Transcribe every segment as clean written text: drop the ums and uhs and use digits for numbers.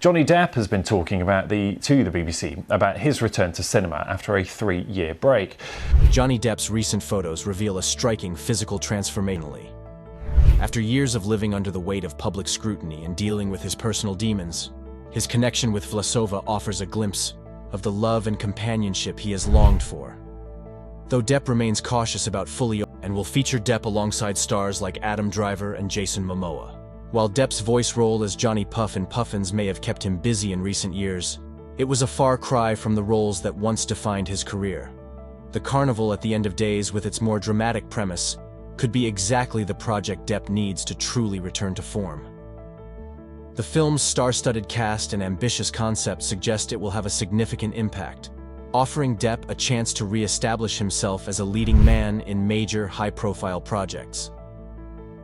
Johnny Depp has been talking to the BBC about his return to cinema after a 3-year break. Johnny Depp's recent photos reveal a striking physical transformation. After years of living under the weight of public scrutiny and dealing with his personal demons, his connection with Vlasova offers a glimpse of the love and companionship he has longed for. Though Depp remains cautious about fully and will feature Depp alongside stars like Adam Driver and Jason Momoa. While Depp's voice role as Johnny Puff in Puffins may have kept him busy in recent years, it was a far cry from the roles that once defined his career. The Carnival at the End of Days, with its more dramatic premise, could be exactly the project Depp needs to truly return to form. The film's star-studded cast and ambitious concept suggest it will have a significant impact, offering Depp a chance to re-establish himself as a leading man in major, high-profile projects.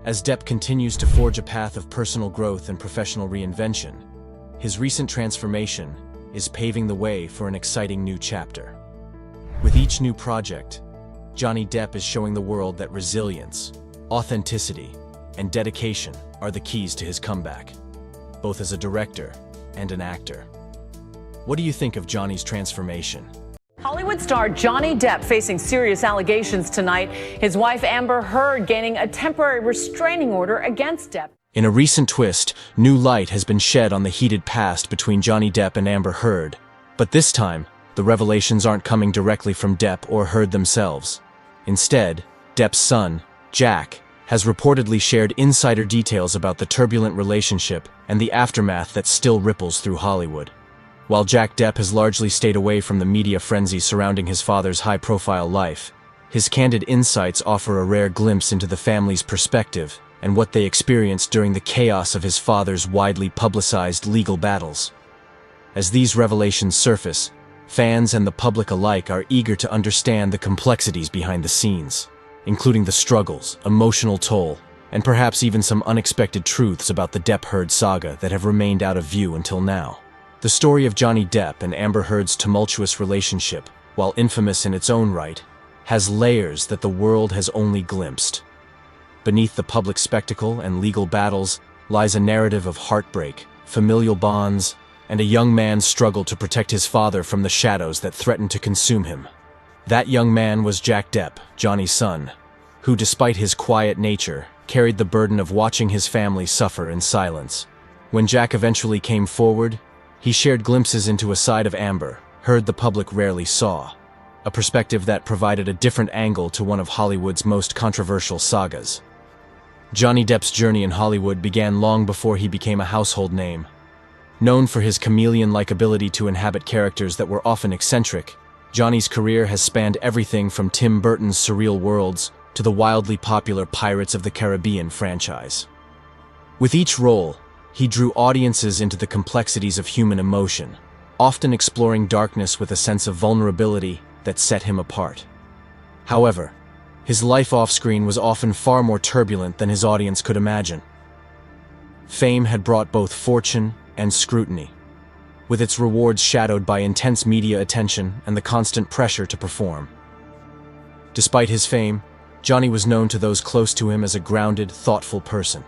As Depp continues to forge a path of personal growth and professional reinvention, his recent transformation is paving the way for an exciting new chapter. With each new project, Johnny Depp is showing the world that resilience, authenticity, and dedication are the keys to his comeback, both as a director and an actor. What do you think of Johnny's transformation? Hollywood star Johnny Depp facing serious allegations tonight. His wife Amber Heard gaining a temporary restraining order against Depp. In a recent twist, new light has been shed on the heated past between Johnny Depp and Amber Heard. But this time, the revelations aren't coming directly from Depp or Heard themselves. Instead, Depp's son, Jack, has reportedly shared insider details about the turbulent relationship and the aftermath that still ripples through Hollywood. While Jack Depp has largely stayed away from the media frenzy surrounding his father's high-profile life, his candid insights offer a rare glimpse into the family's perspective and what they experienced during the chaos of his father's widely publicized legal battles. As these revelations surface, fans and the public alike are eager to understand the complexities behind the scenes, including the struggles, emotional toll, and perhaps even some unexpected truths about the Depp-Heard saga that have remained out of view until now. The story of Johnny Depp and Amber Heard's tumultuous relationship, while infamous in its own right, has layers that the world has only glimpsed. Beneath the public spectacle and legal battles lies a narrative of heartbreak, familial bonds, and a young man's struggle to protect his father from the shadows that threatened to consume him. That young man was Jack Depp, Johnny's son, who, despite his quiet nature, carried the burden of watching his family suffer in silence. When Jack eventually came forward, he shared glimpses into a side of Amber Heard the public rarely saw, a perspective that provided a different angle to one of Hollywood's most controversial sagas. Johnny Depp's journey in Hollywood began long before he became a household name. Known for his chameleon-like ability to inhabit characters that were often eccentric, Johnny's career has spanned everything from Tim Burton's Surreal Worlds to the wildly popular Pirates of the Caribbean franchise. With each role, he drew audiences into the complexities of human emotion, often exploring darkness with a sense of vulnerability that set him apart. However, his life off-screen was often far more turbulent than his audience could imagine. Fame had brought both fortune and scrutiny, with its rewards shadowed by intense media attention and the constant pressure to perform. Despite his fame, Johnny was known to those close to him as a grounded, thoughtful person,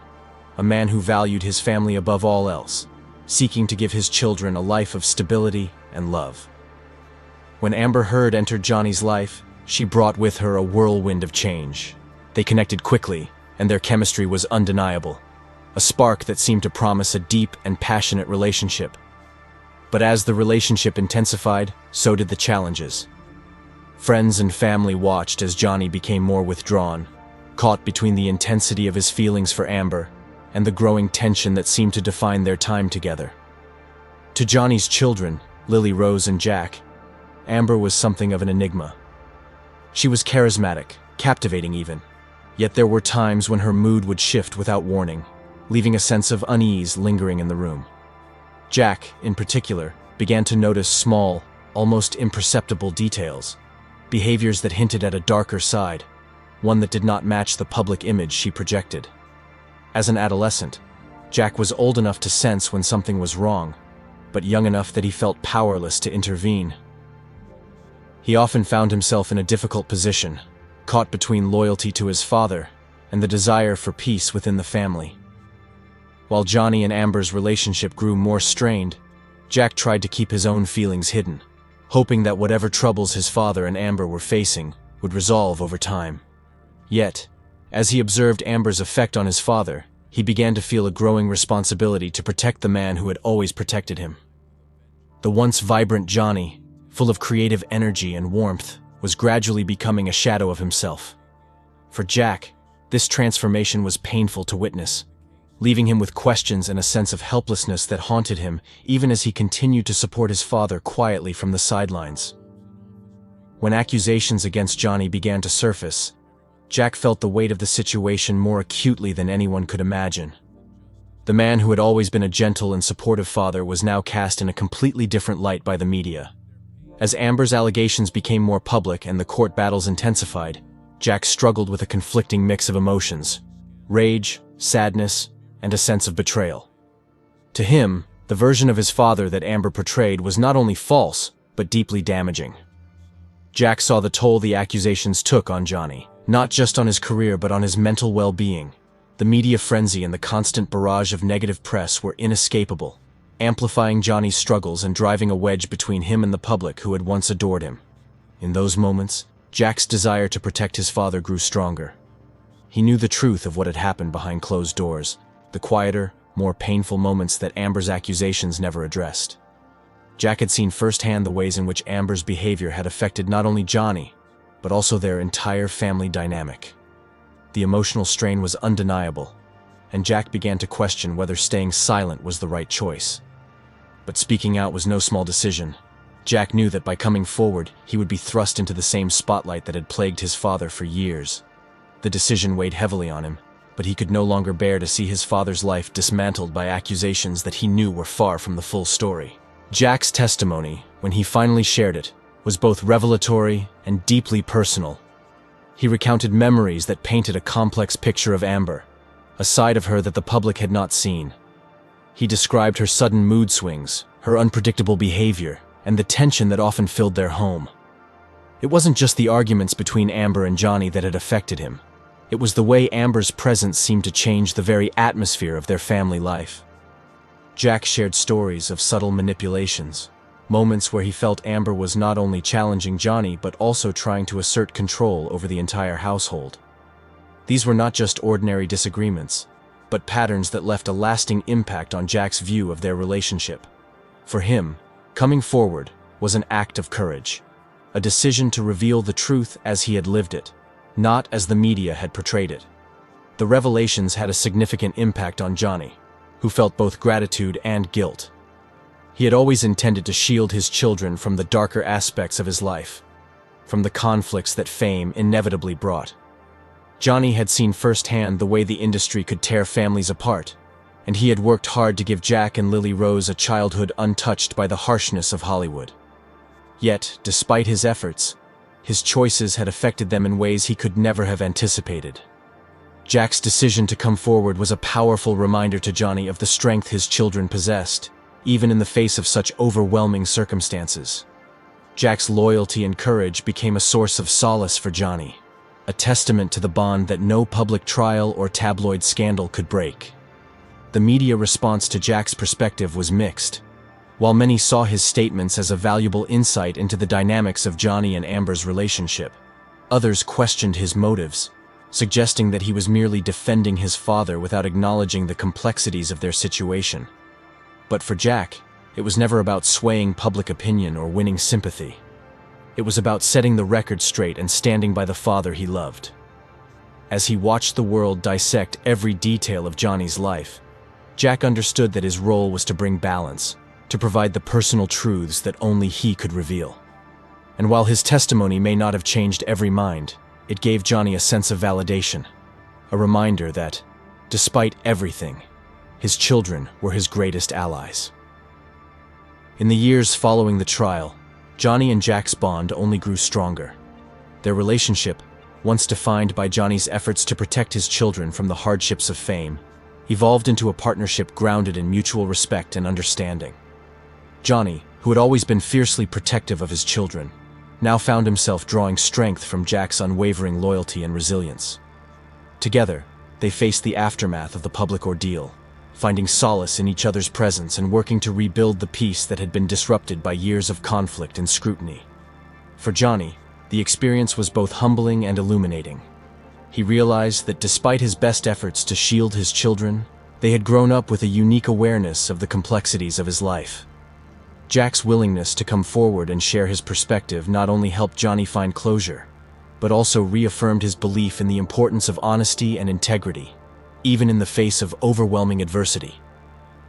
a man who valued his family above all else, seeking to give his children a life of stability and love. When Amber Heard entered Johnny's life, she brought with her a whirlwind of change. They connected quickly, and their chemistry was undeniable, a spark that seemed to promise a deep and passionate relationship. But as the relationship intensified, so did the challenges. Friends and family watched as Johnny became more withdrawn, caught between the intensity of his feelings for Amber and the growing tension that seemed to define their time together. To Johnny's children, Lily Rose and Jack, Amber was something of an enigma. She was charismatic, captivating even, yet there were times when her mood would shift without warning, leaving a sense of unease lingering in the room. Jack, in particular, began to notice small, almost imperceptible details, behaviors that hinted at a darker side, one that did not match the public image she projected. As an adolescent, Jack was old enough to sense when something was wrong, but young enough that he felt powerless to intervene. He often found himself in a difficult position, caught between loyalty to his father and the desire for peace within the family. While Johnny and Amber's relationship grew more strained, Jack tried to keep his own feelings hidden, hoping that whatever troubles his father and Amber were facing would resolve over time. Yet, as he observed Amber's effect on his father, he began to feel a growing responsibility to protect the man who had always protected him. The once vibrant Johnny, full of creative energy and warmth, was gradually becoming a shadow of himself. For Jack, this transformation was painful to witness, leaving him with questions and a sense of helplessness that haunted him even as he continued to support his father quietly from the sidelines. When accusations against Johnny began to surface, Jack felt the weight of the situation more acutely than anyone could imagine. The man who had always been a gentle and supportive father was now cast in a completely different light by the media. As Amber's allegations became more public and the court battles intensified, Jack struggled with a conflicting mix of emotions: rage, sadness, and a sense of betrayal. To him, the version of his father that Amber portrayed was not only false, but deeply damaging. Jack saw the toll the accusations took on Johnny, not just on his career but on his mental well-being. The media frenzy and the constant barrage of negative press were inescapable, amplifying Johnny's struggles and driving a wedge between him and the public who had once adored him. In those moments, Jack's desire to protect his father grew stronger. He knew the truth of what had happened behind closed doors, the quieter, more painful moments that Amber's accusations never addressed. Jack had seen firsthand the ways in which Amber's behavior had affected not only Johnny, but also their entire family dynamic. The emotional strain was undeniable, and Jack began to question whether staying silent was the right choice. But speaking out was no small decision. Jack knew that by coming forward, he would be thrust into the same spotlight that had plagued his father for years. The decision weighed heavily on him, but he could no longer bear to see his father's life dismantled by accusations that he knew were far from the full story. Jack's testimony, when he finally shared it, was both revelatory and deeply personal. He recounted memories that painted a complex picture of Amber, a side of her that the public had not seen. He described her sudden mood swings, her unpredictable behavior, and the tension that often filled their home. It wasn't just the arguments between Amber and Johnny that had affected him. It was the way Amber's presence seemed to change the very atmosphere of their family life. Jack shared stories of subtle manipulations, moments where he felt Amber was not only challenging Johnny but also trying to assert control over the entire household. These were not just ordinary disagreements, but patterns that left a lasting impact on Jack's view of their relationship. For him, coming forward was an act of courage, a decision to reveal the truth as he had lived it, not as the media had portrayed it. The revelations had a significant impact on Johnny, who felt both gratitude and guilt. He had always intended to shield his children from the darker aspects of his life, from the conflicts that fame inevitably brought. Johnny had seen firsthand the way the industry could tear families apart, and he had worked hard to give Jack and Lily Rose a childhood untouched by the harshness of Hollywood. Yet, despite his efforts, his choices had affected them in ways he could never have anticipated. Jack's decision to come forward was a powerful reminder to Johnny of the strength his children possessed, even in the face of such overwhelming circumstances. Jack's loyalty and courage became a source of solace for Johnny, a testament to the bond that no public trial or tabloid scandal could break. The media response to Jack's perspective was mixed. While many saw his statements as a valuable insight into the dynamics of Johnny and Amber's relationship, others questioned his motives, suggesting that he was merely defending his father without acknowledging the complexities of their situation. But for Jack, it was never about swaying public opinion or winning sympathy. It was about setting the record straight and standing by the father he loved. As he watched the world dissect every detail of Johnny's life, Jack understood that his role was to bring balance, to provide the personal truths that only he could reveal. And while his testimony may not have changed every mind, it gave Johnny a sense of validation, a reminder that, despite everything, his children were his greatest allies. In the years following the trial, Johnny and Jack's bond only grew stronger. Their relationship, once defined by Johnny's efforts to protect his children from the hardships of fame, evolved into a partnership grounded in mutual respect and understanding. Johnny, who had always been fiercely protective of his children, now found himself drawing strength from Jack's unwavering loyalty and resilience. Together, they faced the aftermath of the public ordeal, finding solace in each other's presence and working to rebuild the peace that had been disrupted by years of conflict and scrutiny. For Johnny, the experience was both humbling and illuminating. He realized that despite his best efforts to shield his children, they had grown up with a unique awareness of the complexities of his life. Jack's willingness to come forward and share his perspective not only helped Johnny find closure, but also reaffirmed his belief in the importance of honesty and integrity, even in the face of overwhelming adversity.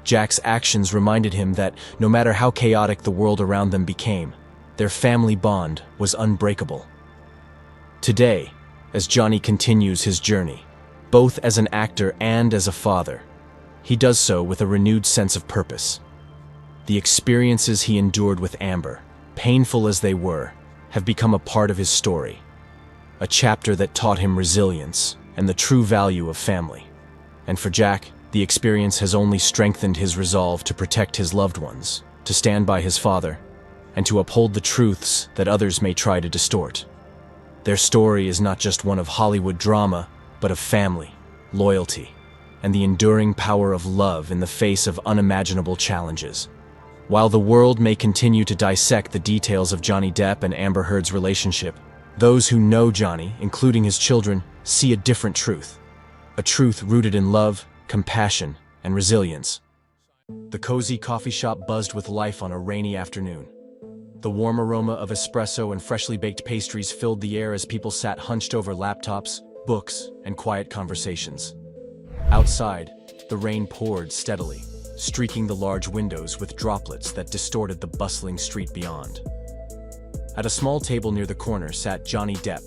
Jack's actions reminded him that no matter how chaotic the world around them became, their family bond was unbreakable. Today, as Johnny continues his journey, both as an actor and as a father, he does so with a renewed sense of purpose. The experiences he endured with Amber, painful as they were, have become a part of his story, a chapter that taught him resilience and the true value of family. And for Jack, the experience has only strengthened his resolve to protect his loved ones, to stand by his father, and to uphold the truths that others may try to distort. Their story is not just one of Hollywood drama, but of family, loyalty, and the enduring power of love in the face of unimaginable challenges. While the world may continue to dissect the details of Johnny Depp and Amber Heard's relationship, those who know Johnny, including his children, see a different truth. A truth rooted in love, compassion, and resilience. The cozy coffee shop buzzed with life on a rainy afternoon. The warm aroma of espresso and freshly baked pastries filled the air as people sat hunched over laptops, books, and quiet conversations. Outside, the rain poured steadily, streaking the large windows with droplets that distorted the bustling street beyond. At a small table near the corner sat Johnny Depp,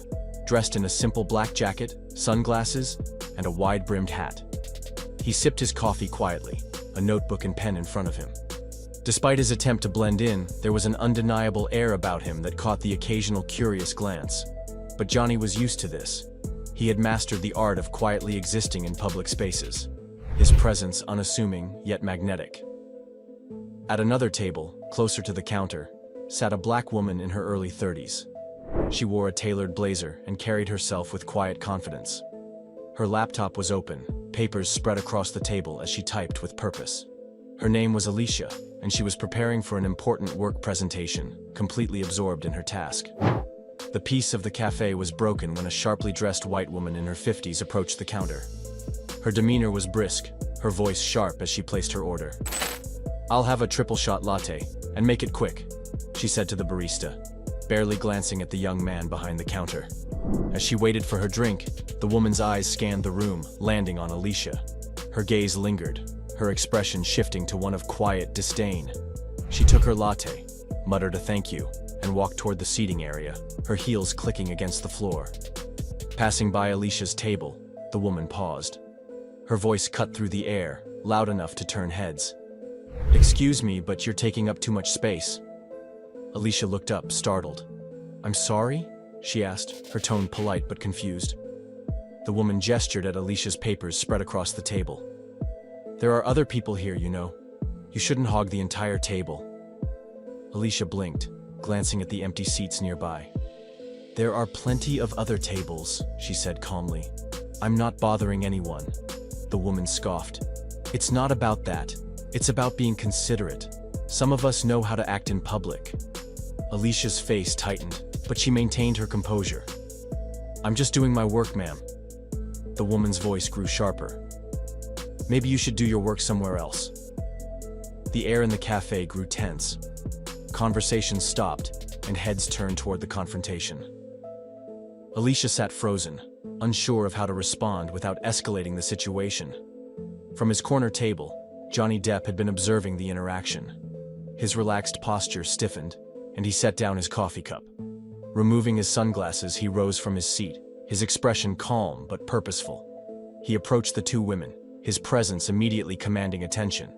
dressed in a simple black jacket, sunglasses, and a wide-brimmed hat. He sipped his coffee quietly, a notebook and pen in front of him. Despite his attempt to blend in, there was an undeniable air about him that caught the occasional curious glance. But Johnny was used to this. He had mastered the art of quietly existing in public spaces, his presence unassuming yet magnetic. At another table, closer to the counter, sat a black woman in her early 30s. She wore a tailored blazer and carried herself with quiet confidence. Her laptop was open, papers spread across the table as she typed with purpose. Her name was Alicia, and she was preparing for an important work presentation, completely absorbed in her task. The peace of the cafe was broken when a sharply dressed white woman in her 50s approached the counter. Her demeanor was brisk, her voice sharp as she placed her order. "I'll have a triple shot latte, and make it quick," she said to the barista, barely glancing at the young man behind the counter. As she waited for her drink, the woman's eyes scanned the room, landing on Alicia. Her gaze lingered, her expression shifting to one of quiet disdain. She took her latte, muttered a thank you, and walked toward the seating area, her heels clicking against the floor. Passing by Alicia's table, the woman paused. Her voice cut through the air, loud enough to turn heads. "Excuse me, but you're taking up too much space." Alicia looked up, startled. "I'm sorry?" she asked, her tone polite but confused. The woman gestured at Alicia's papers spread across the table. "There are other people here, you know. You shouldn't hog the entire table." Alicia blinked, glancing at the empty seats nearby. "There are plenty of other tables," she said calmly. "I'm not bothering anyone." The woman scoffed. "It's not about that. It's about being considerate. Some of us know how to act in public." Alicia's face tightened, but she maintained her composure. "I'm just doing my work, ma'am." The woman's voice grew sharper. "Maybe you should do your work somewhere else." The air in the cafe grew tense. Conversations stopped, and heads turned toward the confrontation. Alicia sat frozen, unsure of how to respond without escalating the situation. From his corner table, Johnny Depp had been observing the interaction. His relaxed posture stiffened, and he set down his coffee cup. Removing his sunglasses, he rose from his seat, his expression calm but purposeful. He approached the two women, his presence immediately commanding attention.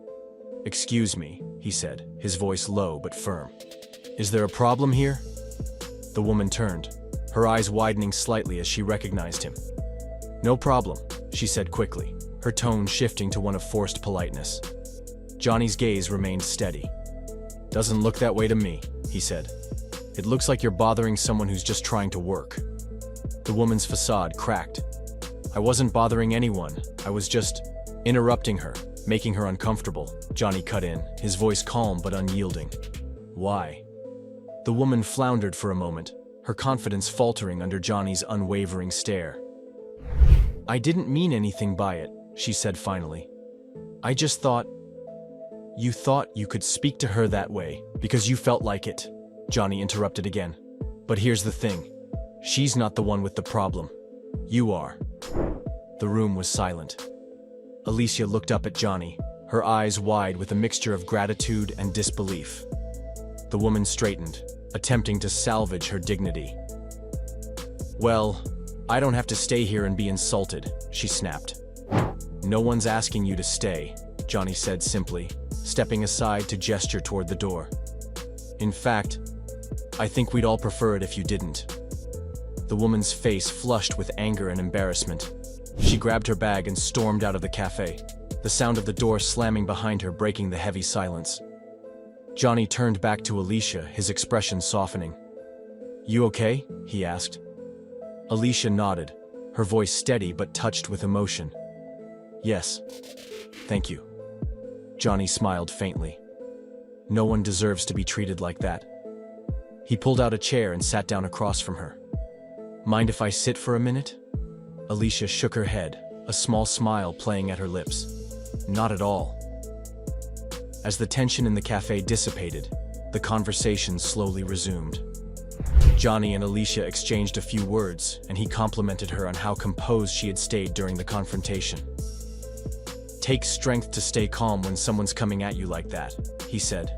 "Excuse me," he said, his voice low but firm. "Is there a problem here?" The woman turned, her eyes widening slightly as she recognized him. "No problem," she said quickly, her tone shifting to one of forced politeness. Johnny's gaze remained steady. "Doesn't look that way to me," he said. "It looks like you're bothering someone who's just trying to work." The woman's facade cracked. "I wasn't bothering anyone, I was just interrupting her," Making her uncomfortable, Johnny cut in, his voice calm but unyielding. Why? The woman floundered for a moment, her confidence faltering under Johnny's unwavering stare. I didn't mean anything by it, she said finally. I just thought... You thought you could speak to her that way because you felt like it, Johnny interrupted again. But here's the thing. She's not the one with the problem. You are. The room was silent. Alicia looked up at Johnny, her eyes wide with a mixture of gratitude and disbelief. The woman straightened, attempting to salvage her dignity. Well, I don't have to stay here and be insulted, she snapped. No one's asking you to stay, Johnny said simply, stepping aside to gesture toward the door. In fact, I think we'd all prefer it if you didn't. The woman's face flushed with anger and embarrassment. She grabbed her bag and stormed out of the cafe, the sound of the door slamming behind her breaking the heavy silence. Johnny turned back to Alicia, his expression softening. You okay? He asked. Alicia nodded, her voice steady but touched with emotion. Yes, thank you. Johnny smiled faintly. No one deserves to be treated like that. He pulled out a chair and sat down across from her. Mind if I sit for a minute? Alicia shook her head, a small smile playing at her lips. Not at all. As the tension in the cafe dissipated, the conversation slowly resumed. Johnny and Alicia exchanged a few words, and he complimented her on how composed she had stayed during the confrontation. Takes strength to stay calm when someone's coming at you like that, he said.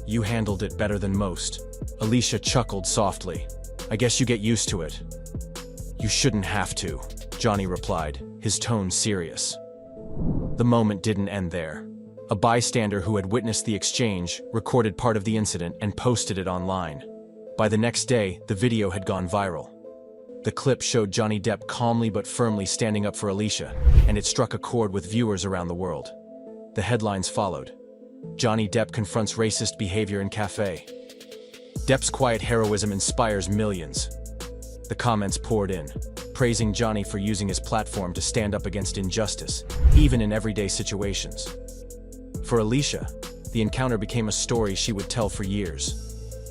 You handled it better than most. Alicia chuckled softly. I guess you get used to it. You shouldn't have to, Johnny replied, his tone serious. The moment didn't end there. A bystander who had witnessed the exchange recorded part of the incident and posted it online. By the next day, the video had gone viral. The clip showed Johnny Depp calmly but firmly standing up for Alicia, and it struck a chord with viewers around the world. The headlines followed. Johnny Depp confronts racist behavior in cafe. Depp's quiet heroism inspires millions. The comments poured in, praising Johnny for using his platform to stand up against injustice, even in everyday situations. For Alicia, the encounter became a story she would tell for years.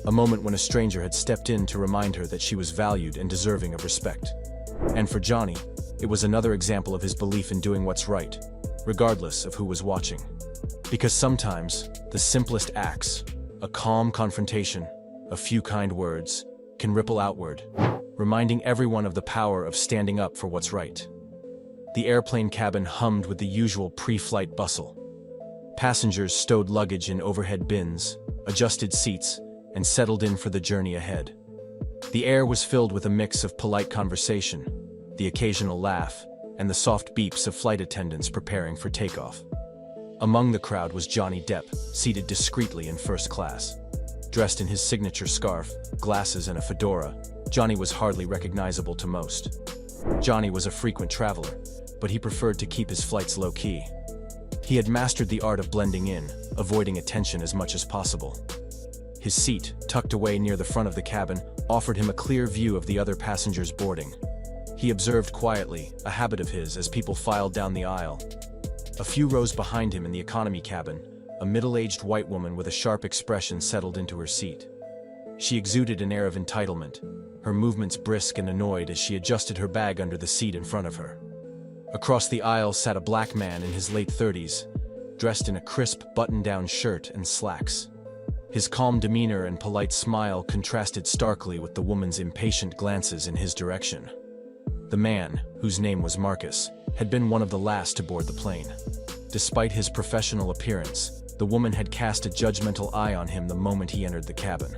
A moment when a stranger had stepped in to remind her that she was valued and deserving of respect. And for Johnny, it was another example of his belief in doing what's right, regardless of who was watching. Because sometimes, the simplest acts, a calm confrontation, a few kind words, can ripple outward, reminding everyone of the power of standing up for what's right. The airplane cabin hummed with the usual pre-flight bustle. Passengers stowed luggage in overhead bins, adjusted seats, and settled in for the journey ahead. The air was filled with a mix of polite conversation, the occasional laugh, and the soft beeps of flight attendants preparing for takeoff. Among the crowd was Johnny Depp, seated discreetly in first class. Dressed in his signature scarf, glasses, and a fedora, Johnny was hardly recognizable to most. Johnny was a frequent traveler, but he preferred to keep his flights low-key. He had mastered the art of blending in, avoiding attention as much as possible. His seat, tucked away near the front of the cabin, offered him a clear view of the other passengers boarding. He observed quietly, a habit of his, as people filed down the aisle. A few rows behind him in the economy cabin, a middle-aged white woman with a sharp expression settled into her seat. She exuded an air of entitlement, her movements brisk and annoyed as she adjusted her bag under the seat in front of her. Across the aisle sat a black man in his late 30s, dressed in a crisp button-down shirt and slacks. His calm demeanor and polite smile contrasted starkly with the woman's impatient glances in his direction. The man, whose name was Marcus, had been one of the last to board the plane. Despite his professional appearance, the woman had cast a judgmental eye on him the moment he entered the cabin.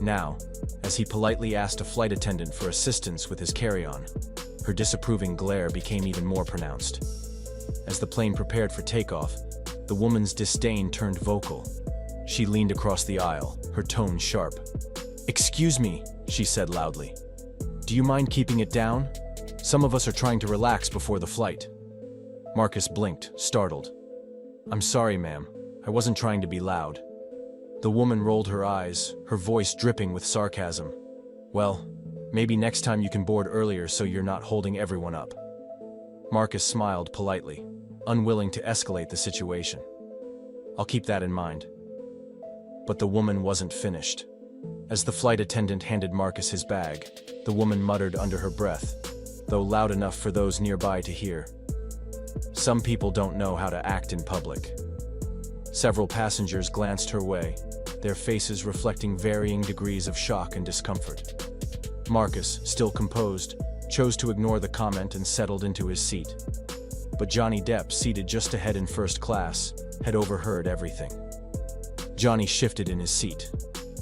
Now, as he politely asked a flight attendant for assistance with his carry-on, her disapproving glare became even more pronounced. As the plane prepared for takeoff, the woman's disdain turned vocal. She leaned across the aisle, her tone sharp. "Excuse me," she said loudly. "Do you mind keeping it down? Some of us are trying to relax before the flight." Marcus blinked, startled. "I'm sorry, ma'am. I wasn't trying to be loud." The woman rolled her eyes, her voice dripping with sarcasm. "Well, maybe next time you can board earlier so you're not holding everyone up." Marcus smiled politely. unwilling to escalate the situation. I'll keep that in mind. But the woman wasn't finished. As the flight attendant handed Marcus his bag, the woman muttered under her breath, though loud enough for those nearby to hear. Some people don't know how to act in public. Several passengers glanced her way, their faces reflecting varying degrees of shock and discomfort. Marcus, still composed, chose to ignore the comment and settled into his seat. But Johnny Depp, seated just ahead in first class, had overheard everything. Johnny shifted in his seat,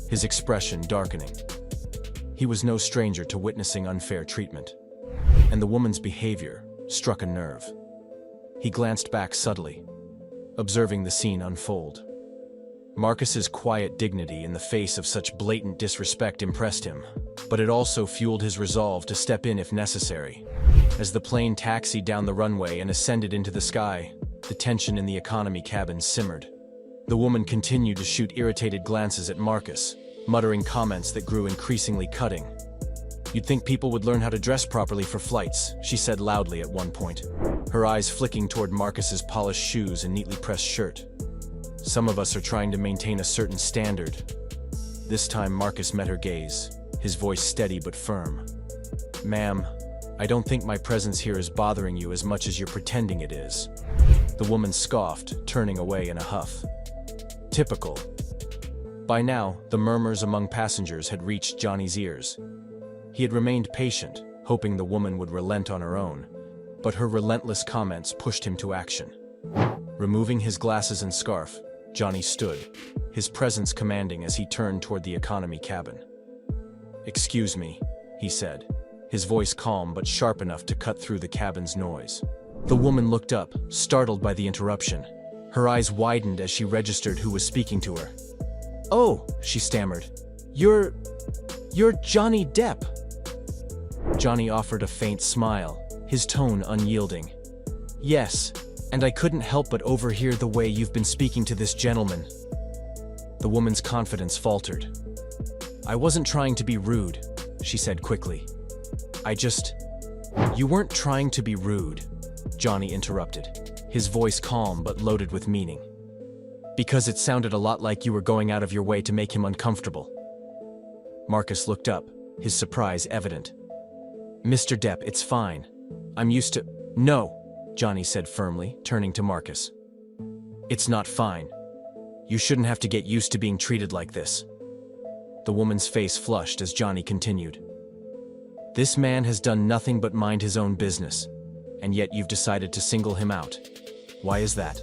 his expression darkening. He was no stranger to witnessing unfair treatment, and the woman's behavior struck a nerve. He glanced back subtly, observing the scene unfold. Marcus's quiet dignity in the face of such blatant disrespect impressed him, but it also fueled his resolve to step in if necessary. As the plane taxied down the runway and ascended into the sky, the tension in the economy cabin simmered. The woman continued to shoot irritated glances at Marcus, muttering comments that grew increasingly cutting. "You'd think people would learn how to dress properly for flights," she said loudly at one point, her eyes flicking toward Marcus's polished shoes and neatly pressed shirt. "Some of us are trying to maintain a certain standard." This time Marcus met her gaze, his voice steady but firm. "Ma'am, I don't think my presence here is bothering you as much as you're pretending it is." The woman scoffed, turning away in a huff. Typical. By now, the murmurs among passengers had reached Johnny's ears. He had remained patient, hoping the woman would relent on her own, but her relentless comments pushed him to action. Removing his glasses and scarf, Johnny stood, his presence commanding as he turned toward the economy cabin. "Excuse me," he said, his voice calm but sharp enough to cut through the cabin's noise. The woman looked up, startled by the interruption. Her eyes widened as she registered who was speaking to her. "Oh," she stammered. You're Johnny Depp." Johnny offered a faint smile, his tone unyielding. "Yes, and I couldn't help but overhear the way you've been speaking to this gentleman." The woman's confidence faltered. "I wasn't trying to be rude," she said quickly. "You weren't trying to be rude," Johnny interrupted, his voice calm but loaded with meaning. "Because it sounded a lot like you were going out of your way to make him uncomfortable." Marcus looked up, his surprise evident. "Mr. Depp, it's fine. I'm used to—" "No," Johnny said firmly, turning to Marcus. "It's not fine. You shouldn't have to get used to being treated like this." The woman's face flushed as Johnny continued. "This man has done nothing but mind his own business, and yet you've decided to single him out. Why is that?"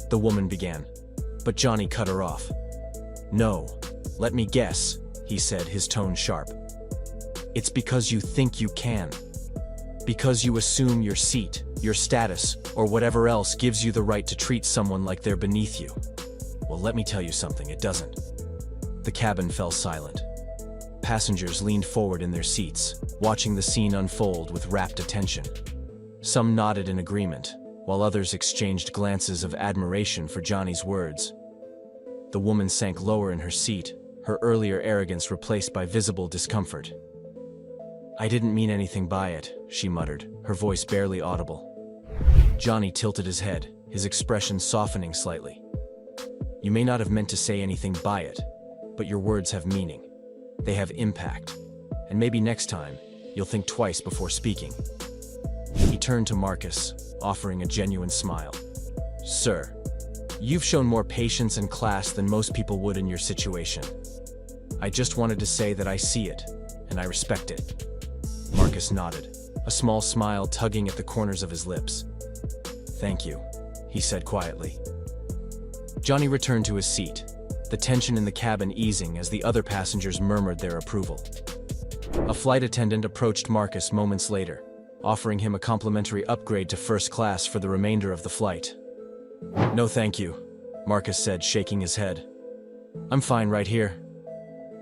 The woman began, but Johnny cut her off. "No, let me guess," he said, his tone sharp. "It's because you think you can. Because you assume your seat, your status, or whatever else gives you the right to treat someone like they're beneath you. Well, let me tell you something, it doesn't." The cabin fell silent. Passengers leaned forward in their seats, watching the scene unfold with rapt attention. Some nodded in agreement, while others exchanged glances of admiration for Johnny's words. The woman sank lower in her seat, her earlier arrogance replaced by visible discomfort. "I didn't mean anything by it," she muttered, her voice barely audible. Johnny tilted his head, his expression softening slightly. "You may not have meant to say anything by it, but your words have meaning. They have impact, and maybe next time, you'll think twice before speaking." He turned to Marcus, offering a genuine smile. "Sir, you've shown more patience and class than most people would in your situation. I just wanted to say that I see it, and I respect it." Marcus nodded, a small smile tugging at the corners of his lips. "Thank you," he said quietly. Johnny returned to his seat, the tension in the cabin easing as the other passengers murmured their approval. A flight attendant approached Marcus moments later, offering him a complimentary upgrade to first class for the remainder of the flight. "No thank you," Marcus said, shaking his head. "I'm fine right here."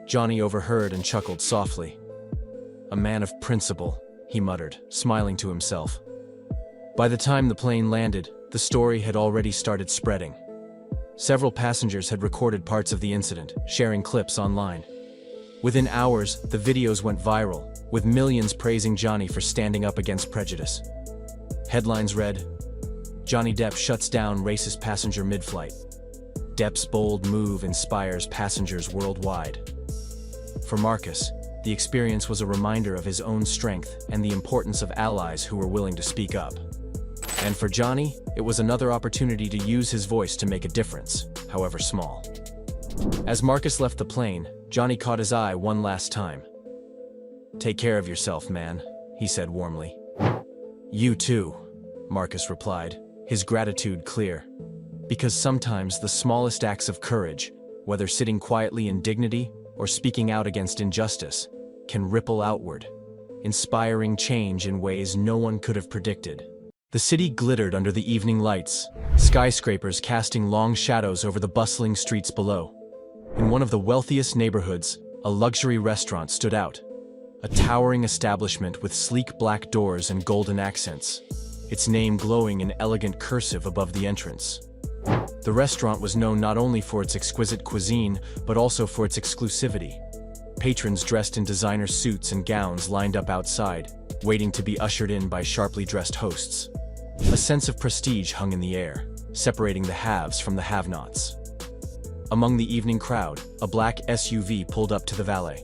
Johnny overheard and chuckled softly. "A man of principle," he muttered, smiling to himself. By the time the plane landed, the story had already started spreading. Several passengers had recorded parts of the incident, sharing clips online. Within hours, the videos went viral, with millions praising Johnny for standing up against prejudice. Headlines read, Johnny Depp shuts down racist passenger mid-flight. Depp's bold move inspires passengers worldwide. For Marcus, the experience was a reminder of his own strength and the importance of allies who were willing to speak up. And for Johnny, it was another opportunity to use his voice to make a difference, however small. As Marcus left the plane, Johnny caught his eye one last time. "Take care of yourself, man," he said warmly. "You too," Marcus replied, his gratitude clear. Because sometimes the smallest acts of courage, whether sitting quietly in dignity or speaking out against injustice, can ripple outward, inspiring change in ways no one could have predicted. The city glittered under the evening lights, skyscrapers casting long shadows over the bustling streets below. In one of the wealthiest neighborhoods, a luxury restaurant stood out. A towering establishment with sleek black doors and golden accents, its name glowing in elegant cursive above the entrance. The restaurant was known not only for its exquisite cuisine, but also for its exclusivity. Patrons dressed in designer suits and gowns lined up outside, waiting to be ushered in by sharply dressed hosts. A sense of prestige hung in the air, separating the haves from the have-nots. Among the evening crowd, a black SUV pulled up to the valet.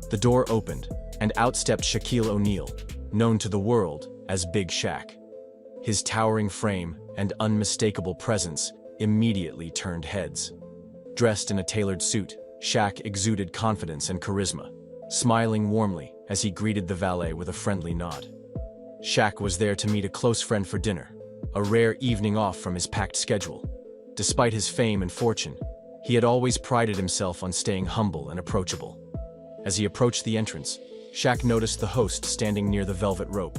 The door opened, and out stepped Shaquille O'Neal, known to the world as Big Shaq. His towering frame and unmistakable presence immediately turned heads. Dressed in a tailored suit, Shaq exuded confidence and charisma, smiling warmly as he greeted the valet with a friendly nod. Shaq was there to meet a close friend for dinner, a rare evening off from his packed schedule. Despite his fame and fortune, he had always prided himself on staying humble and approachable. As he approached the entrance, Shaq noticed the host standing near the velvet rope.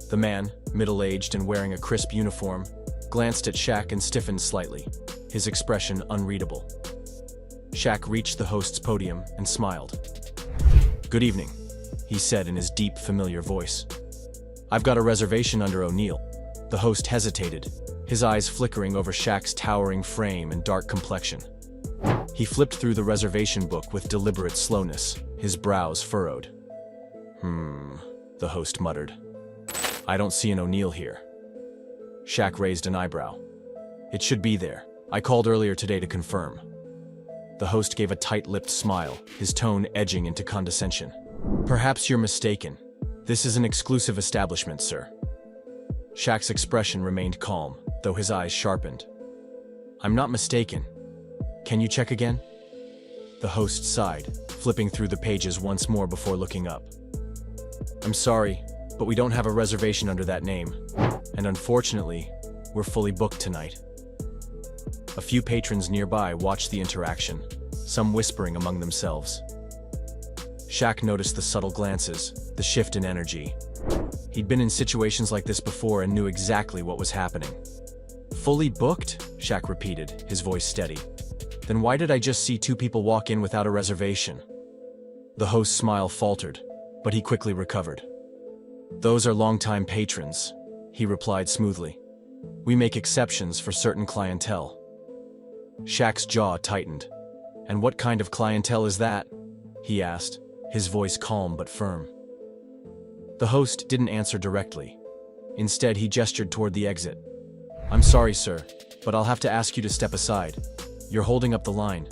The man, middle-aged and wearing a crisp uniform, glanced at Shaq and stiffened slightly, his expression unreadable. Shaq reached the host's podium and smiled. "Good evening," he said in his deep, familiar voice. "I've got a reservation under O'Neal." The host hesitated, his eyes flickering over Shaq's towering frame and dark complexion. He flipped through the reservation book with deliberate slowness, his brows furrowed. The host muttered. "I don't see an O'Neal here." Shaq raised an eyebrow. "It should be there. I called earlier today to confirm." The host gave a tight-lipped smile, his tone edging into condescension. "Perhaps you're mistaken. This is an exclusive establishment, sir." Shaq's expression remained calm, though his eyes sharpened. "I'm not mistaken. Can you check again?" The host sighed, flipping through the pages once more before looking up. "I'm sorry, but we don't have a reservation under that name, and unfortunately, we're fully booked tonight." A few patrons nearby watched the interaction, some whispering among themselves. Shaq noticed the subtle glances, the shift in energy. He'd been in situations like this before and knew exactly what was happening. "Fully booked?" Shaq repeated, his voice steady. "Then why did I just see two people walk in without a reservation?" The host's smile faltered, but he quickly recovered. "Those are longtime patrons," he replied smoothly. "We make exceptions for certain clientele." Shaq's jaw tightened. "And what kind of clientele is that?" he asked, his voice calm but firm. The host didn't answer directly. Instead, he gestured toward the exit. "I'm sorry, sir, but I'll have to ask you to step aside. You're holding up the line."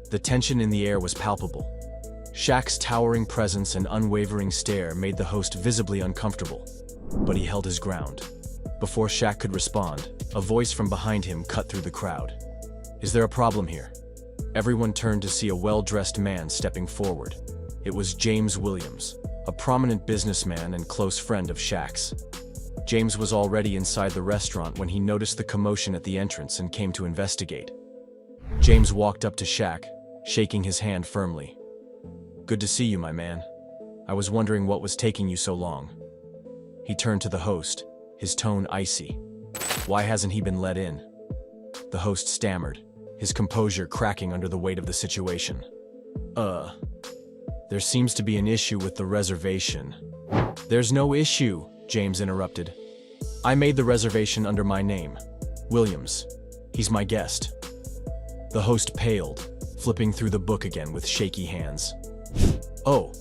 The tension in the air was palpable. Shaq's towering presence and unwavering stare made the host visibly uncomfortable, but he held his ground. Before Shaq could respond, a voice from behind him cut through the crowd. "Is there a problem here?" Everyone turned to see a well-dressed man stepping forward. It was James Williams, a prominent businessman and close friend of Shaq's. James was already inside the restaurant when he noticed the commotion at the entrance and came to investigate. James walked up to Shaq, shaking his hand firmly. "Good to see you, my man. I was wondering what was taking you so long." He turned to the host, his tone icy. "Why hasn't he been let in?" The host stammered, his composure cracking under the weight of the situation. There seems to be an issue with the reservation." "There's no issue," James interrupted. "I made the reservation under my name, Williams. He's my guest." The host paled, flipping through the book again with shaky hands. "Oh,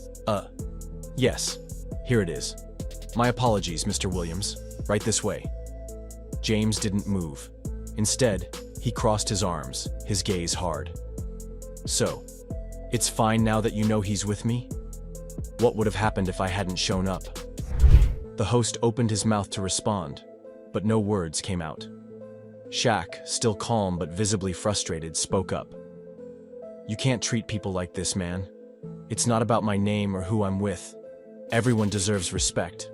yes, here it is." My apologies, Mr. Williams. Right this way. James didn't move. Instead, he crossed his arms, his gaze hard. So, it's fine now that you know he's with me? What would have happened if I hadn't shown up? The host opened his mouth to respond, but no words came out. Shaq, still calm but visibly frustrated, spoke up. You can't treat people like this, man. It's not about my name or who I'm with. Everyone deserves respect.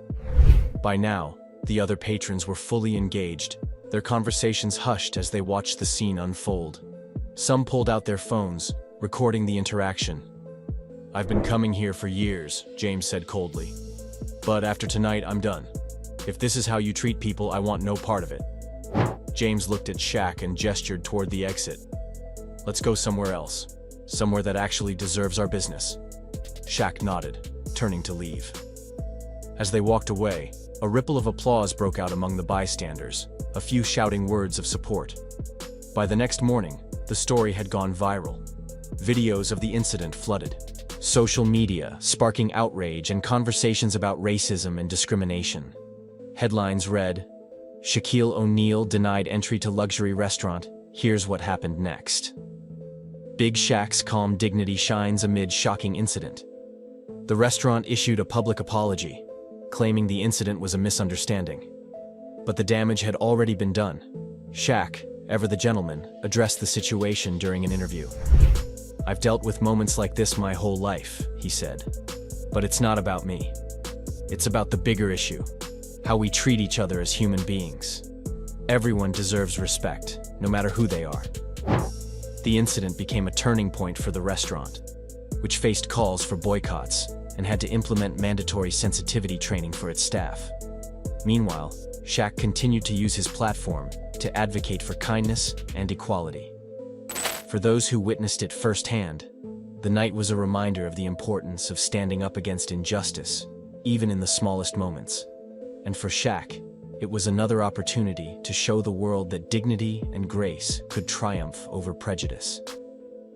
By now, the other patrons were fully engaged, their conversations hushed as they watched the scene unfold. Some pulled out their phones, recording the interaction. I've been coming here for years, James said coldly. But after tonight, I'm done. If this is how you treat people, I want no part of it. James looked at Shaq and gestured toward the exit. Let's go somewhere else. Somewhere that actually deserves our business. Shaq nodded, turning to leave. As they walked away, a ripple of applause broke out among the bystanders, a few shouting words of support. By the next morning, the story had gone viral. Videos of the incident flooded. Social media sparking outrage and conversations about racism and discrimination. Headlines read, Shaquille O'Neal denied entry to luxury restaurant, here's what happened next. Big Shaq's calm dignity shines amid shocking incident. The restaurant issued a public apology, claiming the incident was a misunderstanding. But the damage had already been done. Shaq, ever the gentleman, addressed the situation during an interview. I've dealt with moments like this my whole life, he said. But it's not about me. It's about the bigger issue, how we treat each other as human beings. Everyone deserves respect, no matter who they are. The incident became a turning point for the restaurant, which faced calls for boycotts and had to implement mandatory sensitivity training for its staff. Meanwhile, Shaq continued to use his platform to advocate for kindness and equality. For those who witnessed it firsthand, the night was a reminder of the importance of standing up against injustice, even in the smallest moments. And for Shaq, it was another opportunity to show the world that dignity and grace could triumph over prejudice.